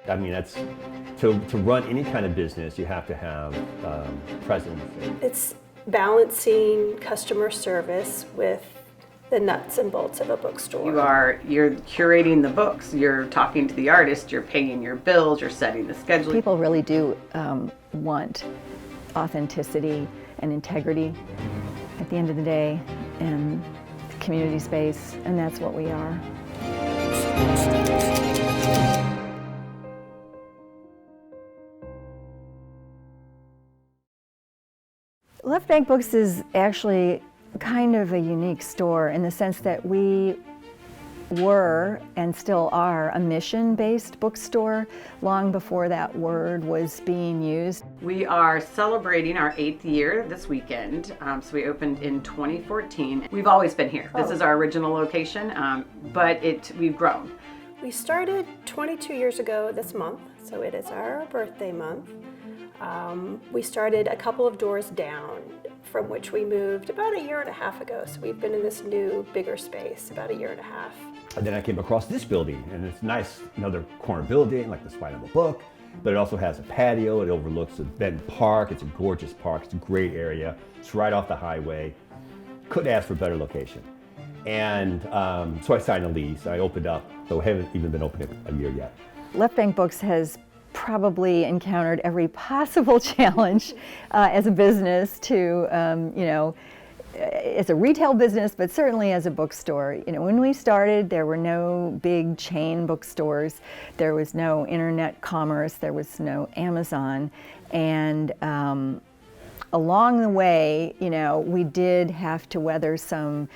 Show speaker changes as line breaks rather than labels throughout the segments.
I mean, that's to run any kind of business, you have to have presence.
It's balancing customer service with the nuts and bolts of a bookstore.
You're curating the books, you're talking to the artist, you're paying your bills, you're setting the schedule.
People really do want authenticity and integrity at the end of the day, and community space, and that's what we are. Left Bank Books is actually kind of a unique store in the sense that we were and still are a mission-based bookstore long before that word was being used.
We are celebrating our 8th year this weekend, so we opened in 2014. We've always been here. This is our original location, but we've grown.
We started 22 years ago this month, so it is our birthday month. We started a couple of doors down, from which we moved about a year and a half ago. So we've been in this new, bigger space about a year and a half.
And then I came across this building, and it's nice, another corner building, like the spine of a book, but it also has a patio. It overlooks the Benton Park. It's a gorgeous park. It's a great area. It's right off the highway. Couldn't ask for a better location. And so I signed a lease. I opened up, so we haven't even been open a year yet.
Left Bank Books has probably encountered every possible challenge as a business to, as a retail business, but certainly as a bookstore. When we started, there were no big chain bookstores. There was no internet commerce. There was no Amazon. And along the way, we did have to weather some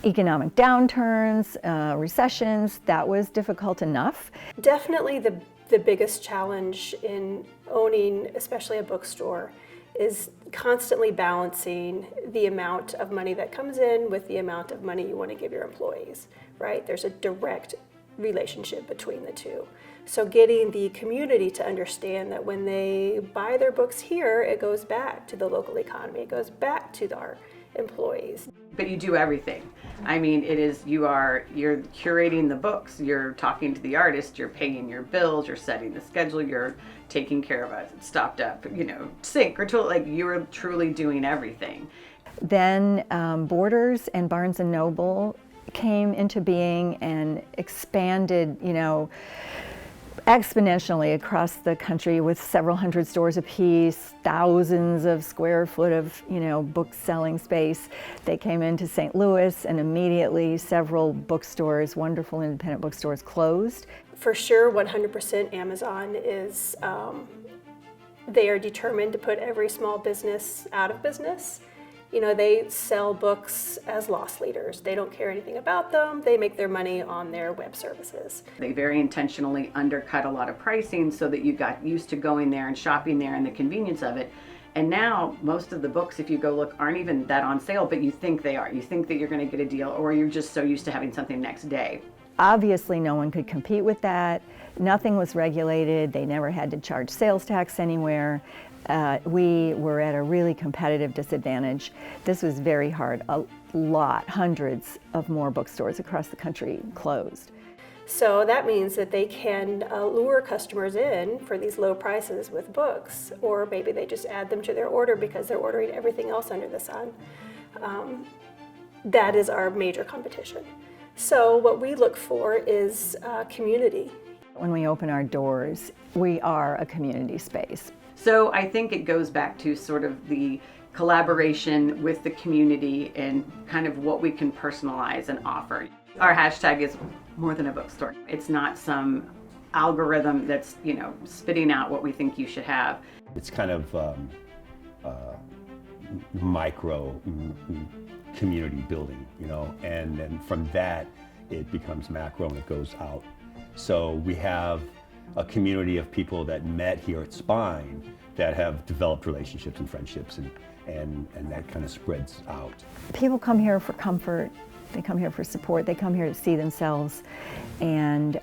economic downturns, recessions. That was difficult enough.
Definitely the biggest challenge in owning, especially a bookstore, is constantly balancing the amount of money that comes in with the amount of money you want to give your employees, right? There's a direct relationship between the two. So getting the community to understand that when they buy their books here, it goes back to the local economy, it goes back to our employees.
But you do everything. I mean, you're curating the books, you're talking to the artist, you're paying your bills, you're setting the schedule, you're taking care of a stopped up, sink or toilet, like you're truly doing everything.
Then Borders and Barnes & Noble came into being and expanded, exponentially across the country with several hundred stores apiece, thousands of square foot of, book selling space. They came into St. Louis, and immediately several bookstores, wonderful independent bookstores, closed.
For sure, 100% Amazon is, they are determined to put every small business out of business. They sell books as loss leaders. They don't care anything about them. They make their money on their web services.
They very intentionally undercut a lot of pricing so that you got used to going there and shopping there and the convenience of it. And now most of the books, if you go look, aren't even that on sale, but you think they are. You think that you're going to get a deal, or you're just so used to having something next day.
Obviously, no one could compete with that. Nothing was regulated. They never had to charge sales tax anywhere. We were at a really competitive disadvantage. This was very hard. Hundreds of more bookstores across the country closed.
So that means that they can lure customers in for these low prices with books, or maybe they just add them to their order because they're ordering everything else under the sun. That is our major competition. So what we look for is community.
When we open our doors, we are a community space.
So I think it goes back to sort of the collaboration with the community and kind of what we can personalize and offer. Our hashtag is more than a bookstore. It's not some algorithm that's, spitting out what we think you should have.
It's kind of micro community building, and then from that it becomes macro and it goes out. So we have a community of people that met here at Spine that have developed relationships and friendships, and that kind of spreads out.
People come here for comfort, they come here for support, they come here to see themselves, and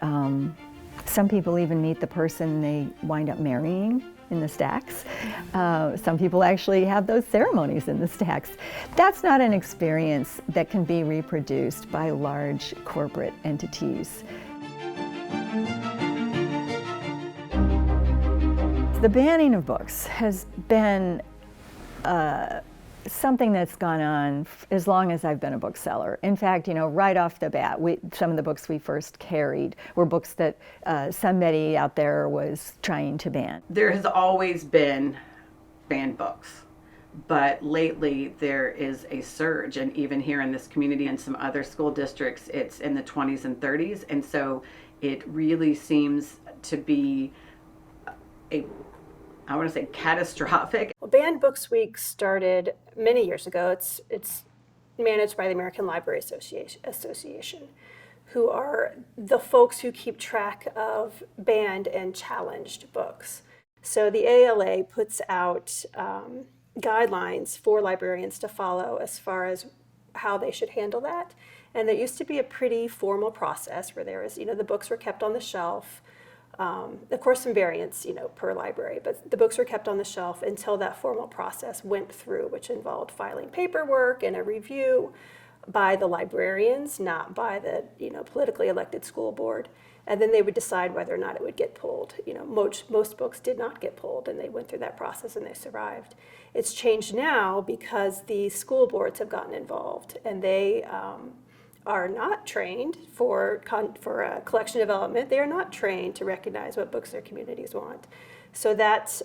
some people even meet the person they wind up marrying in the stacks. Some people actually have those ceremonies in the stacks. That's not an experience that can be reproduced by large corporate entities. The banning of books has been something that's gone on as long as I've been a bookseller. In fact, right off the bat, some of the books we first carried were books that somebody out there was trying to ban.
There has always been banned books, but lately there is a surge, and even here in this community and some other school districts, it's in the 20s and 30s, and so it really seems to be I want to say catastrophic.
Well, Banned Books Week started many years ago. It's managed by the American Library Association, who are the folks who keep track of banned and challenged books. So the ALA puts out guidelines for librarians to follow as far as how they should handle that. And there used to be a pretty formal process where there was, the books were kept on the shelf. Of course, some variants, per library, but the books were kept on the shelf until that formal process went through, which involved filing paperwork and a review by the librarians, not by the, politically elected school board. And then they would decide whether or not it would get pulled. Most books did not get pulled, and they went through that process and they survived. It's changed now because the school boards have gotten involved, and they are not trained for collection development. They are not trained to recognize what books their communities want. So that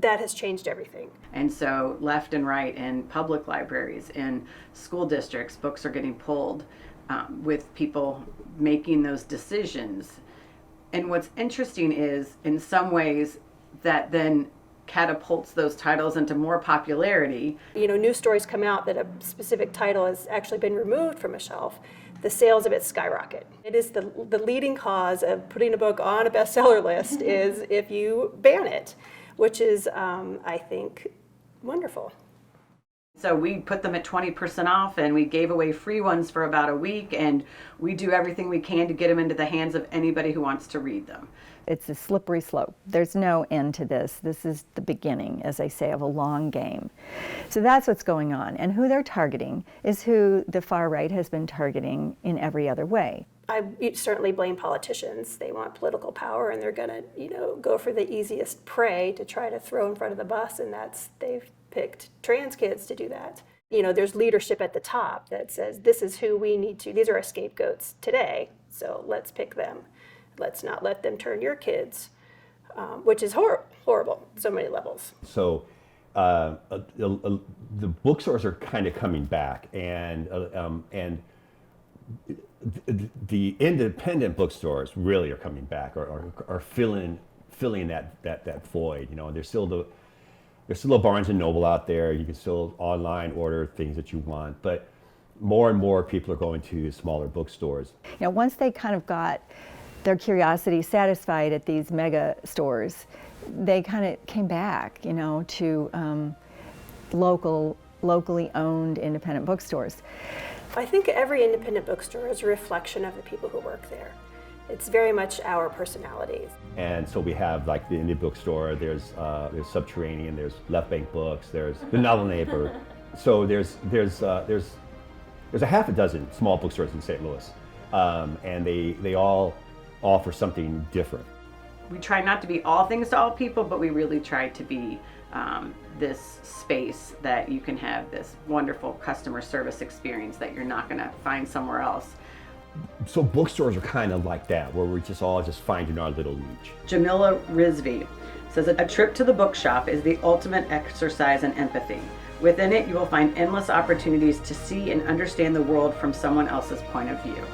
has changed everything.
And so left and right in public libraries, in school districts, books are getting pulled with people making those decisions. And what's interesting is, in some ways, that then catapults those titles into more popularity.
News stories come out that a specific title has actually been removed from a shelf. The sales of it skyrocket. It is the leading cause of putting a book on a bestseller list is if you ban it, which is, I think, wonderful.
So we put them at 20% off, and we gave away free ones for about a week, and we do everything we can to get them into the hands of anybody who wants to read them.
It's a slippery slope. There's no end to this. This is the beginning, as I say, of a long game. So that's what's going on. And who they're targeting is who the far right has been targeting in every other way.
I certainly blame politicians. They want political power, and they're going to, go for the easiest prey to try to throw in front of the bus, and they've picked trans kids to do that. There's leadership at the top that says, this is who we need to, these are our scapegoats today, so let's pick them. Let's not let them turn your kids, which is horrible, so many levels.
So the bookstores are kind of coming back, and the independent bookstores really are coming back, or are filling that void. There's still a Barnes and Noble out there. You can still online order things that you want, but more and more people are going to smaller bookstores.
Once they kind of got their curiosity satisfied at these mega stores, they kind of came back, to locally owned independent bookstores.
I think every independent bookstore is a reflection of the people who work there. It's very much our personalities.
And so we have like the indie bookstore, there's Subterranean, there's Left Bank Books, there's The Novel Neighbor. So there's a half a dozen small bookstores in St. Louis, and they all offer something different.
We try not to be all things to all people, but we really try to be this space that you can have this wonderful customer service experience that you're not going to find somewhere else.
So bookstores are kind of like that, where we're all finding our little niche.
Jamila Rizvi says, a trip to the bookshop is the ultimate exercise in empathy. Within it, you will find endless opportunities to see and understand the world from someone else's point of view.